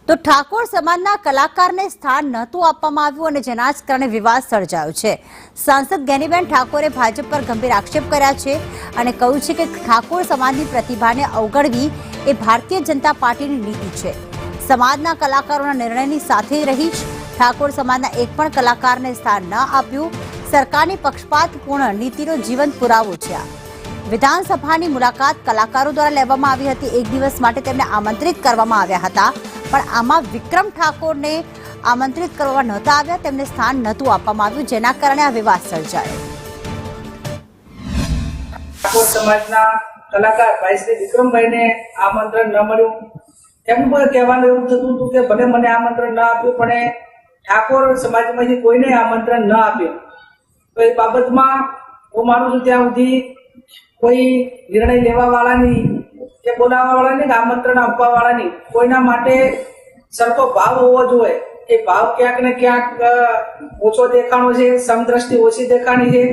તો ઠાકોર સમાજના કલાકારને સ્થાન નહોતું આપવામાં આવ્યું અને જેના જ કારણે વિવાદ સર્જાયો છે। સાંસદ જ્ઞાનીબેન ઠાકોરે ભાજપ પર ગંભીર આક્ષેપ કર્યા છે અને કહ્યું છે કે ઠાકોર સમાજની પ્રતિભાને અવગણવી એ ભારતીય જનતા પાર્ટીની નીતિ છે। સમાજના કલાકારોના નિર્ણયની સાથે રહીશ। ઠાકોર સમાજના એક પણ કલાકારને સ્થાન ન આપ્યું સરકારની પક્ષપાતપૂર્ણ નીતિનો જીવંત પુરાવો છે। વિધાનસભાની મુલાકાત કલાકારો દ્વારા લેવામાં આવી હતી। એક દિવસ માટે તેમને આમંત્રિત કરવામાં આવ્યા હતા, પણ આમાં વિક્રમ ઠાકોરને આમંત્રિત કરવામાં નહોતા આવ્યા, તેમને સ્થાન નહોતું આપવામાં આવ્યું, જેના કારણે આ વિવાદ સર્જાયો। ઠાકોર સમાજના કલાકાર ભાઈ શ્રી વિક્રમભાઈને આમંત્રણ ન મળ્યું। એમનું પણ કહેવાનું એવું થતું હતું કે ભલે મને આમંત્રણ ન આપ્યું, પણ ઠાકોર સમાજમાંથી કોઈને આમંત્રણ ન આપ્યું। તો એ બાબતમાં હું માનું છું ત્યાં સુધી કોઈ નિર્ણય લેવા વાળાની કે બોલાવવા વાળાની કે આમંત્રણ આપવા વાળાની કોઈના માટે સરખો ભાવ હોવો જોઈએ। એ ભાવ ક્યાંક ને ક્યાંક ઓછો દેખાણો છે, સમદ્રષ્ટિ ઓછી દેખાણી છે।